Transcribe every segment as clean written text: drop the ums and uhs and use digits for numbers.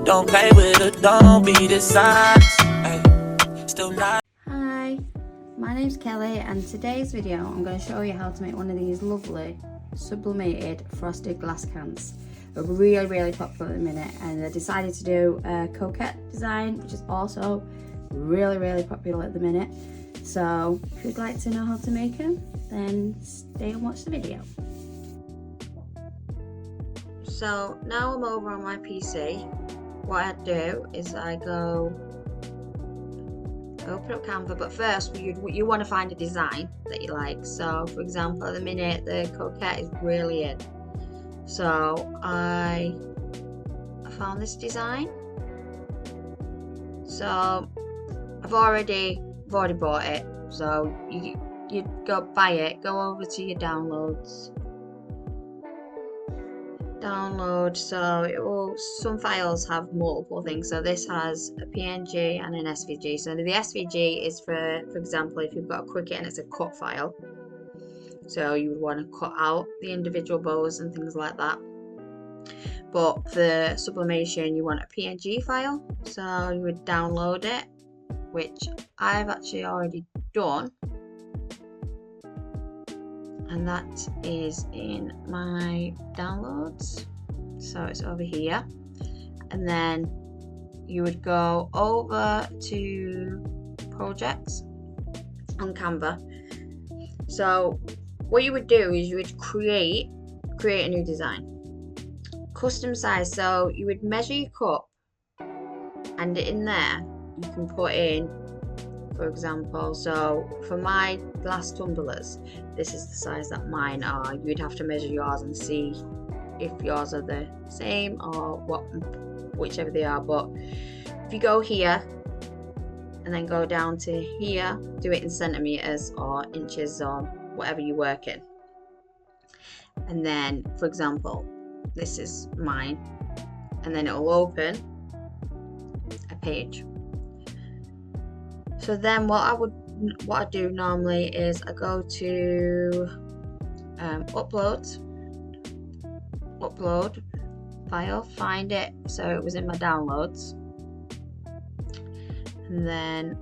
Don't play with it, don't be the size. Still not. Hi, my name's Kelly, and today's video I'm going to show you how to make one of these lovely sublimated frosted glass cans. They're really popular at the minute, and I decided to do a coquette design, which is also really popular at the minute. So if you'd like to know how to make them, then stay and watch the video. So now I'm over on my PC. What I do is I go open up Canva, but first you want to find a design that you like. So for example, at the minute the coquette is really in, so I found this design. So I've already bought it, so you go buy it, go over to your downloads, download. So it will, some files have multiple things. So this has a PNG and an SVG. So the SVG is for example, if you've got a Cricut and it's a cut file, so you would want to cut out the individual bows and things like that. But for sublimation, you want a PNG file, so you would download it, which I've actually already done, and that is in my downloads, so it's over here. And then you would go over to projects on Canva. So what you would do is you would create a new design, custom size. So you would measure your cup, and in there you can put in, for example, so for my glass tumblers, this is the size that mine are. You'd have to measure yours and see if yours are the same or whichever they are. But if you go here and then go down to here, do it in centimeters or inches or whatever you work in. And then, for example, this is mine, and then it will open a page. So then what I do normally is I go to upload file, find it, so it was in my downloads, and then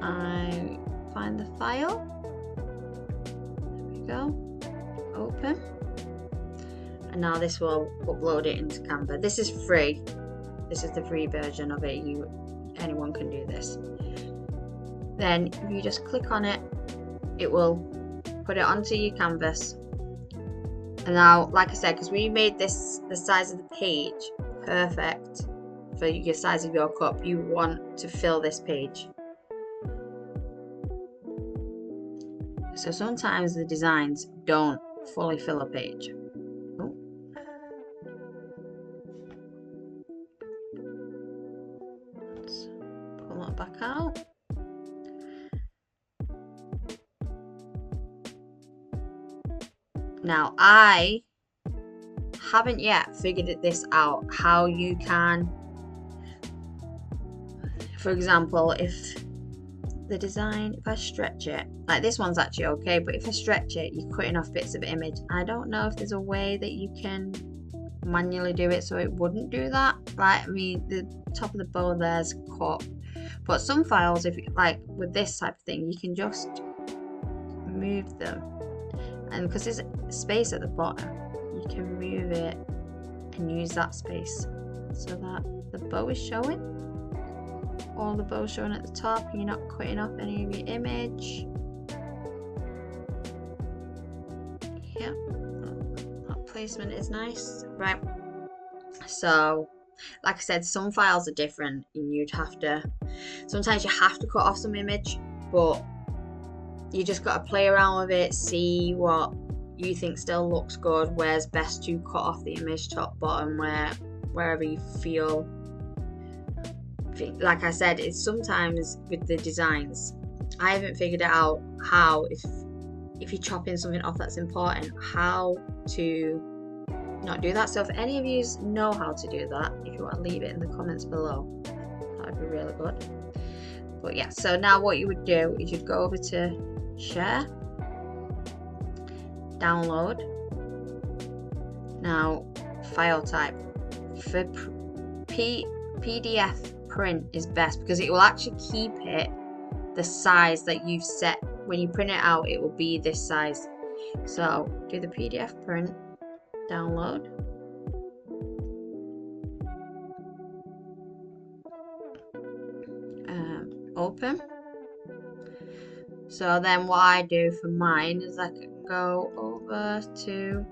I find the file. There we go, open, and now this will upload it into Canva. This is free. This is the free version of it. Anyone can do this. Then if you just click on it, it will put it onto your canvas. And now, like I said, because we made this the size of the page perfect for your size of your cup, you want to fill this page. So sometimes the designs don't fully fill a page. Oh. Let's pull that back out. Now, I haven't yet figured this out, how you can, for example, if the design, if I stretch it, like this one's actually okay, but if I stretch it, you're cutting off bits of image. I don't know if there's a way that you can manually do it so it wouldn't do that. Like, I mean, the top of the bow there's cut, but some files, if you, like with this type of thing, you can just move them. And because there's space at the bottom, you can move it and use that space so that the bow is showing, or the bow showing at the top, and you're not cutting off any of your image. Yeah, that placement is nice, right? So, like I said, some files are different, and sometimes you have to cut off some image, but you just got to play around with it, see what you think still looks good, where's best to cut off the image, top, bottom, wherever you feel. Like I said, it's sometimes with the designs, I haven't figured out how, if you're chopping something off that's important, how to not do that. So if any of you know how to do that, if you want to leave it in the comments below, that would be really good. But yeah, so now what you would do is you'd go over to share, download, Now, file type. For PDF print is best because it will actually keep it the size that you've set. When you print it out, it will be this size. So do the PDF print, download. Open. So then what I do for mine is I can go over to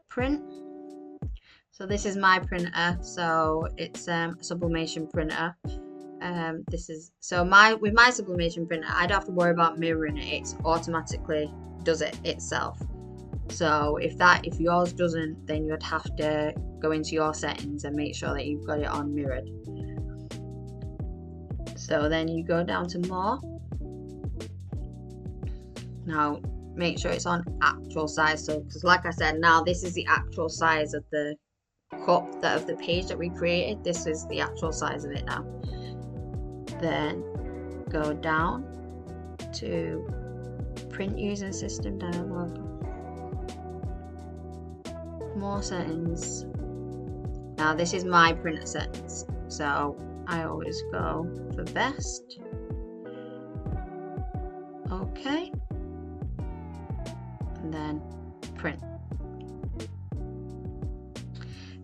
print. So this is my printer, so it's a sublimation printer. This is with my sublimation printer, I don't have to worry about mirroring it. It automatically does it itself. So if yours doesn't, then you'd have to go into your settings and make sure that you've got it on mirrored. So then you go down to more. Now make sure it's on actual size. So because like I said, now this is the actual size of the cup of the page that we created. This is the actual size of it now. Then go down to print using system dialog, more settings. Now this is my printer settings, so I always go for best. Okay, and then print.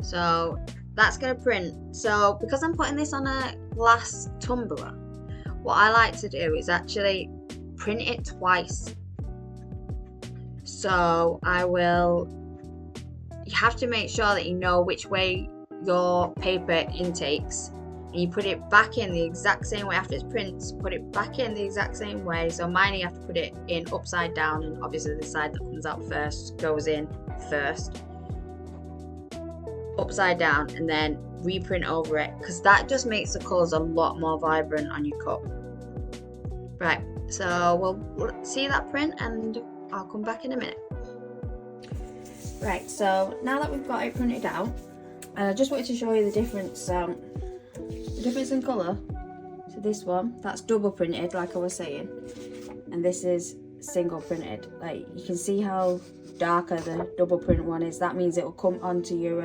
So that's going to print. So because I'm putting this on a glass tumbler, what I like to do is actually print it twice. So you have to make sure that you know which way your paper intakes, and you put it back in the exact same way. After it prints, put it back in the exact same way. So mine, you have to put it in upside down, and obviously the side that comes out first goes in first. Upside down, and then reprint over it, because that just makes the colours a lot more vibrant on your cup. Right, so we'll see that print and I'll come back in a minute. Right, so now that we've got it printed out, I just wanted to show you the difference in colour. So this one, that's double printed like I was saying, and this is single printed. Like you can see how darker the double print one is. That means it will come onto your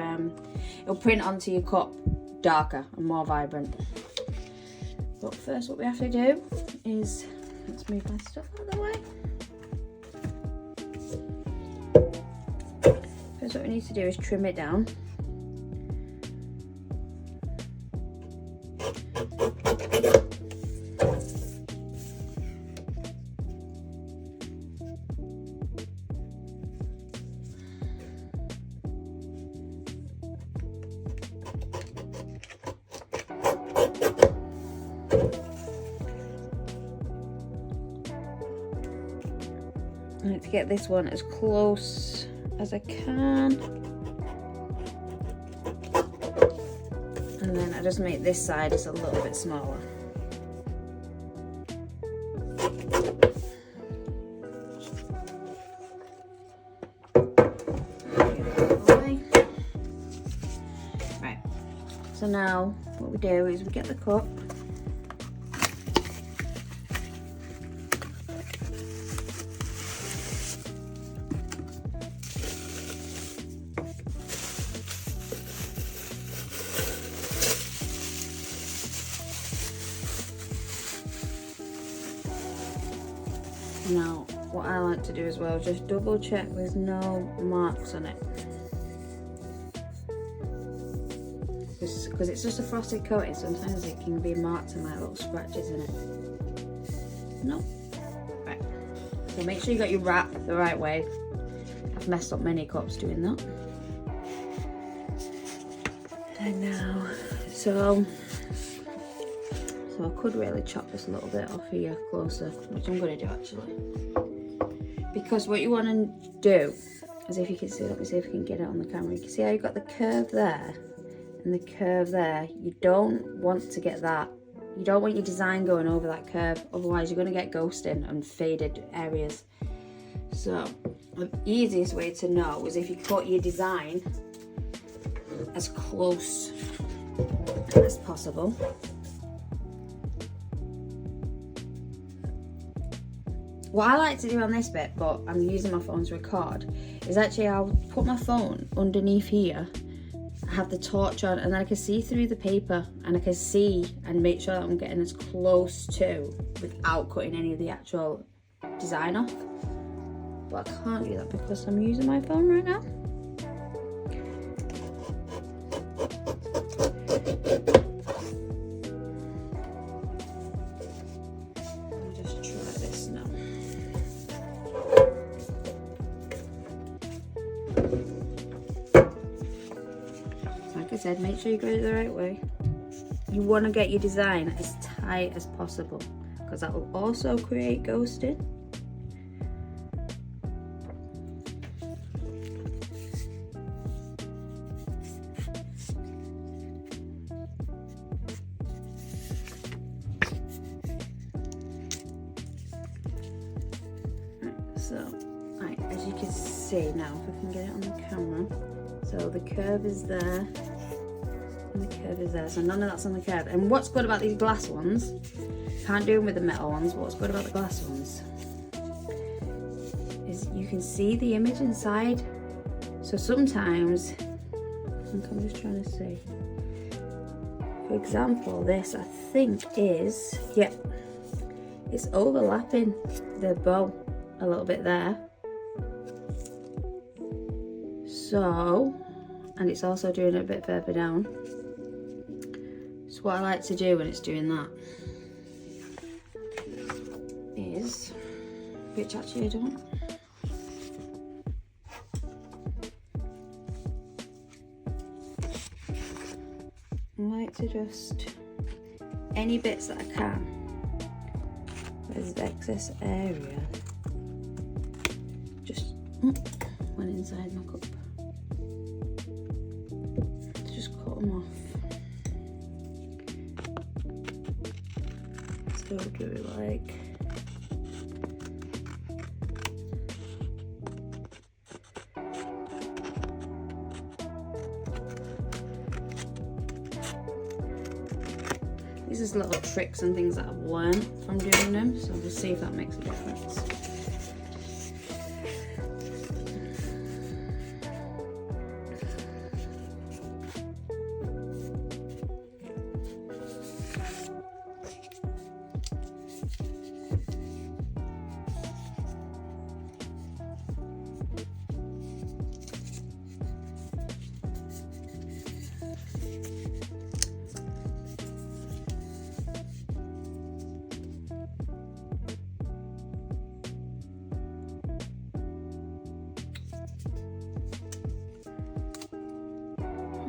it'll print onto your cup darker and more vibrant. But first what we have to do is, let's move my stuff out of the way. First what we need to do is trim it down. I need to get this one as close as I can, and then I just make this side just a little bit smaller. Right, so now what we do is we get the cup. Now, what I like to do as well, just double check there's no marks on it. Because it's just a frosted coating, sometimes it can be marks and like little scratches in it. No. Right. So make sure you got your wrap the right way. I've messed up many cups doing that. And now, so I could really chop this a little bit off here closer, which I'm going to do actually. Because what you want to do, as if you can see, let me see if you can get it on the camera. You can see how you've got the curve there and the curve there. You don't want to get that. You don't want your design going over that curve, otherwise you're going to get ghosting and faded areas. So the easiest way to know is if you cut your design as close as possible. What I like to do on this bit, but I'm using my phone to record, is actually I'll put my phone underneath here, have the torch on, and then I can see through the paper, and I can see and make sure that I'm getting as close to without cutting any of the actual design off. But I can't do that because I'm using my phone right now. I'll just try this now. Like I said, make sure you get it the right way. You want to get your design as tight as possible because that will also create ghosting. So, right, as you can see now, if I can get it on the camera, so the curve is there, and the curve is there, so none of that's on the curve. And what's good about these glass ones, can't do them with the metal ones, but what's good about the glass ones is you can see the image inside. So sometimes, I think I'm just trying to see, for example, this I think is, yeah, it's overlapping the bow a little bit there. So, and it's also doing it a bit further down. So what I like to do when it's doing that is, which actually I don't. I like to just, any bits that I can, there's the excess area, just went inside my cup. Just cut them off. So do it like these are little tricks and things that I've learned from doing them, so we'll see if that makes a difference.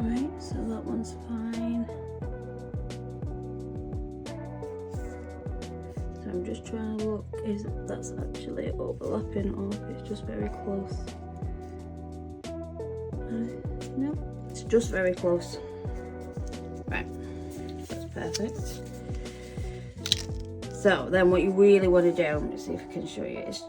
Right, so that one's fine. So I'm just trying to look if that's actually overlapping or if it's just very close. No, it's just very close. Right, that's perfect. So then what you really want to do, let's see if I can show you, is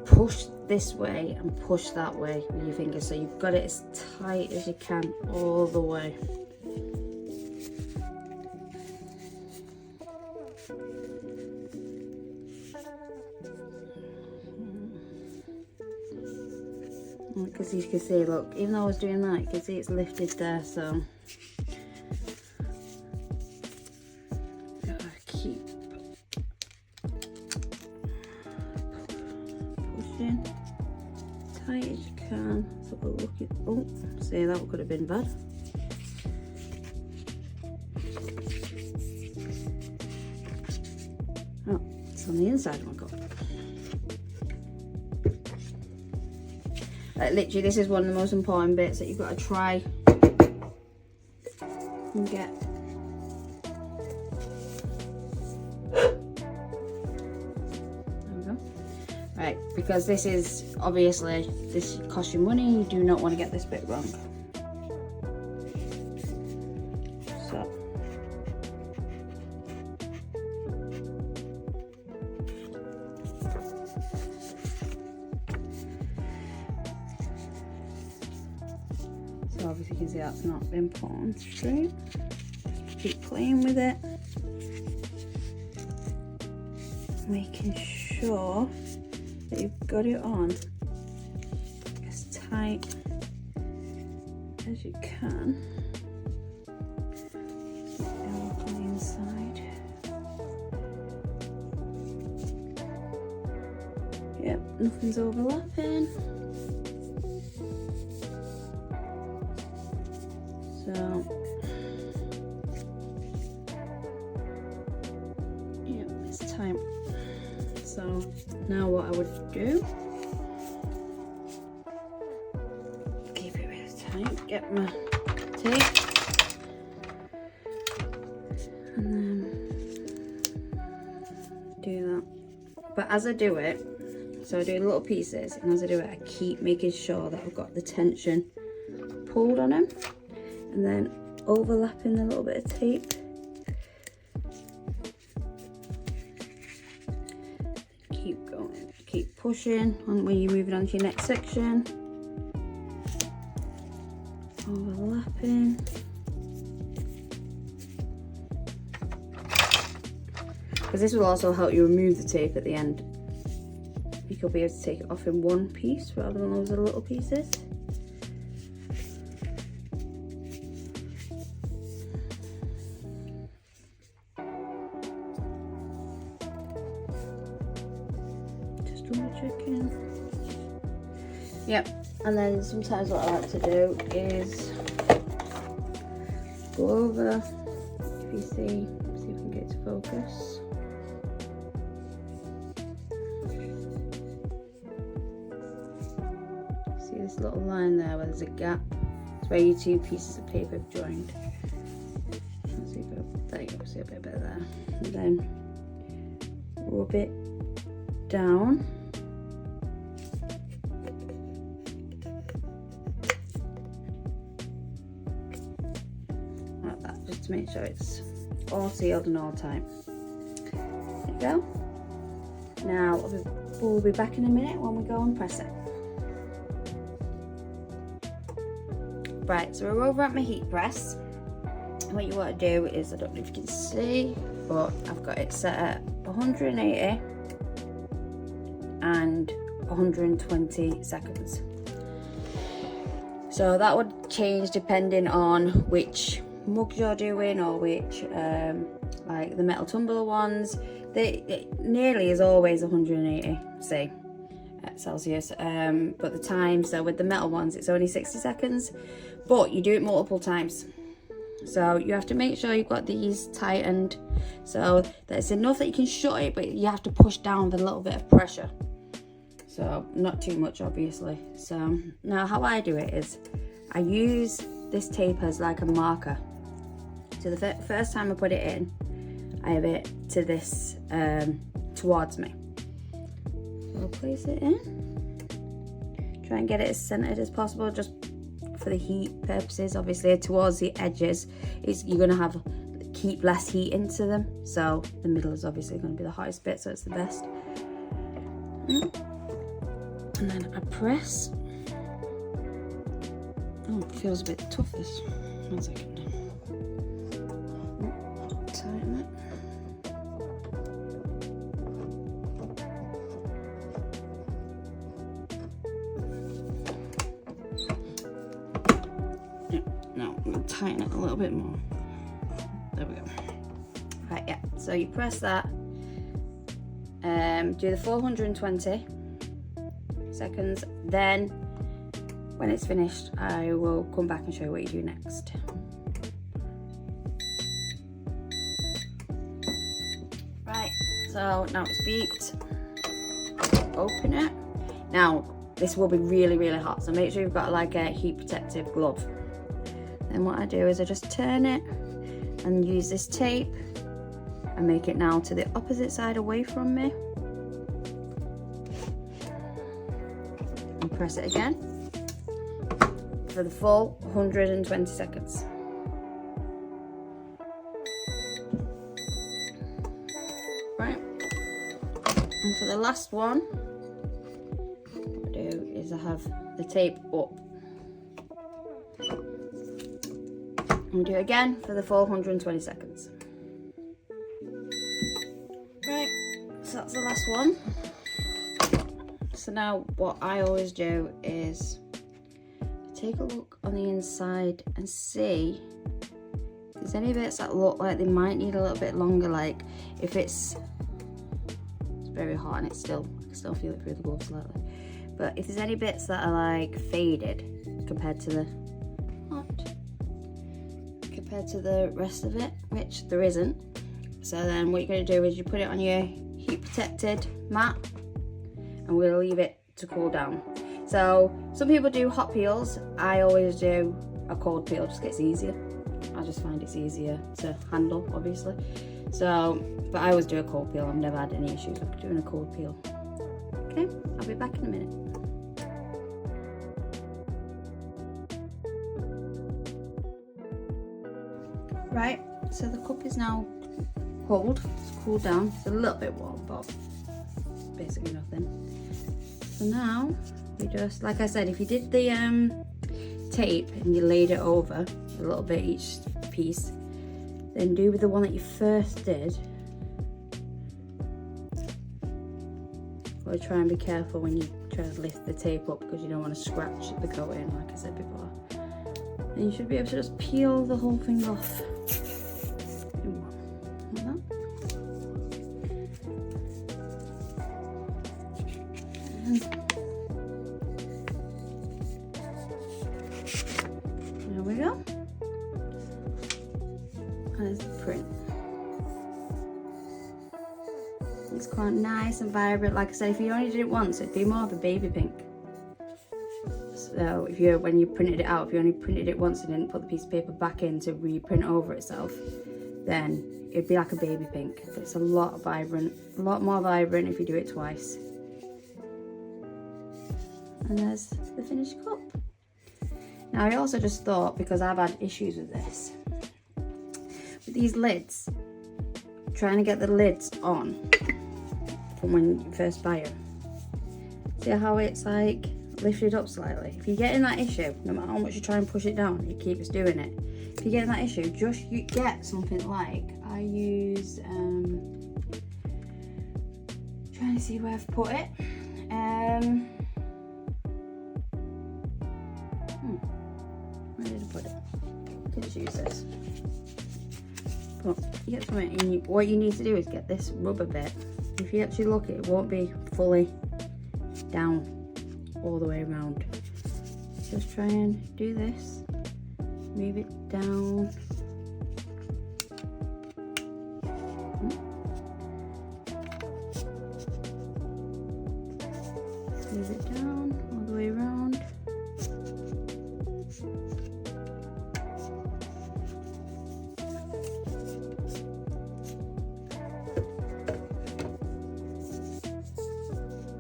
push this way and push that way with your fingers, so you've got it as tight as you can all the way. Because you can see, look, even though I was doing that, you can see it's lifted there, so keep pushing tight as you can. So we'll look at, oh, see, that could have been bad. Oh, it's on the inside of my cup. Like, literally, this is one of the most important bits that you've got to try and get. Right, because this is obviously, this costs you money, you do not want to get this bit wrong. So obviously you can see that's not been put on straight. Keep playing with it, making sure that you've got it on as tight as you can. On the inside. Yep, nothing's overlapping. So, yep, it's time. So now what I would do, keep it really tight, get my tape, and then do that. But as I do it, so I do little pieces, and as I do it, I keep making sure that I've got the tension pulled on them, and then overlapping a little bit of tape. Keep going, keep pushing on when you're moving on to your next section. Overlapping. Because this will also help you remove the tape at the end. You'll be able to take it off in one piece rather than loads of little pieces. Just double checking. Yep, and then sometimes what I like to do is go over, if you see if we can get it to focus. See this little line there where there's a gap? It's where your two pieces of paper have joined. Let's see if there you go, see a bit there. And then rub it down. Like that, just to make sure it's all sealed and all tight. There you go. Now we'll be back in a minute when we go and press it. Right, so we're over at my heat press. What you want to do is, I don't know if you can see, but I've got it set at 180 and 120 seconds. So that would change depending on which mugs you're doing, or which, like the metal tumbler ones. It nearly is always 180 C. Celsius, but the time, so with the metal ones it's only 60 seconds, but you do it multiple times, so you have to make sure you've got these tightened so that it's enough that you can shut it, but you have to push down with a little bit of pressure, so not too much obviously. So now how I do it is I use this tape as like a marker. So the first time I put it in, I have it to this towards me. I'll place it in. Try and get it as centered as possible, just for the heat purposes. Obviously, towards the edges, you're going to keep less heat into them. So the middle is obviously going to be the hottest bit, so it's the best. And then I press. Oh, it feels a bit tough this. 1 second. Tighten it. Now I'm going to tighten it a little bit more. There we go. Right, yeah. So you press that. Do the 420 seconds. Then, when it's finished, I will come back and show you what you do next. Right. So now it's beeped. Open it. Now this will be really, really hot. So make sure you've got like a heat protective glove. Then what I do is I just turn it and use this tape and make it now to the opposite side away from me. And press it again for the full 120 seconds. Right. And for the last one, what I do is I have the tape up. And do it again for the full 120 seconds. Right, so that's the last one. So now what I always do is take a look on the inside and see if there's any bits that look like they might need a little bit longer, like if it's very hot and I can still feel it through the glove slightly. But if there's any bits that are like faded compared to the rest of it, which there isn't, so then what you're going to do is you put it on your heat protected mat and we'll leave it to cool down. So some people do hot peels, I always do a cold peel, just gets easier. I just find it's easier to handle, obviously. So, but I always do a cold peel. I've never had any issues with doing a cold peel. Okay, I'll be back in a minute. Right, so the cup is now cold, it's cooled down. It's a little bit warm, but basically nothing. So now we just, like I said, if you did the tape and you laid it over a little bit each piece, then do with the one that you first did. But try and be careful when you try to lift the tape up because you don't want to scratch the coating, like I said before. And you should be able to just peel the whole thing off. Like that. There we go. There's the print. It's quite nice and vibrant. Like I said, if you only did it once, it'd be more of a baby pink. So if you, when you printed it out, if you only printed it once and didn't put the piece of paper back in to reprint over itself, then it'd be like a baby pink. But it's a lot more vibrant if you do it twice. And there's the finished cup. Now I also just thought, because I've had issues with this, with these lids, trying to get the lids on from when you first buy them. See how it's like lifted up slightly? If you're getting that issue, no matter how much you try and push it down, it keeps doing it. If you're getting that issue, just you get something like, I use, trying to see where I've put it. Where did I put it? Didn't use this. But you get something, and what you need to do is get this rubber bit. If you actually look, it won't be fully down all the way around. Just try and do this. Move it down. Move it down all the way around.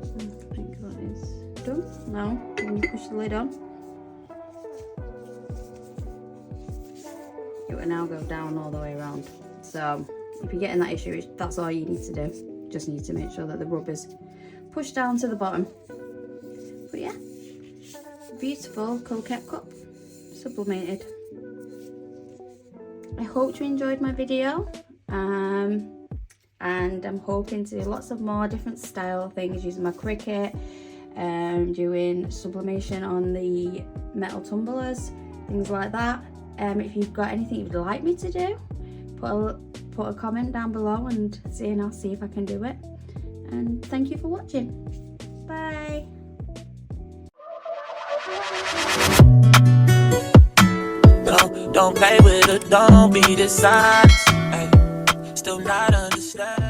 I think that is done. Now, when you push the lid on, it will now go down all the way around. So if you're getting that issue, that's all you need to do. Just need to make sure that the rubber's pushed down to the bottom. But yeah, beautiful coquette cup, sublimated. I hope you enjoyed my video, and I'm hoping to do lots of more different style things using my Cricut, doing sublimation on the metal tumblers, things like that. If you've got anything you'd like me to do, put a comment down below and I'll see if I can do it. And thank you for watching. Bye. Don't play with it, don't be dishonest. Ay, still not understand.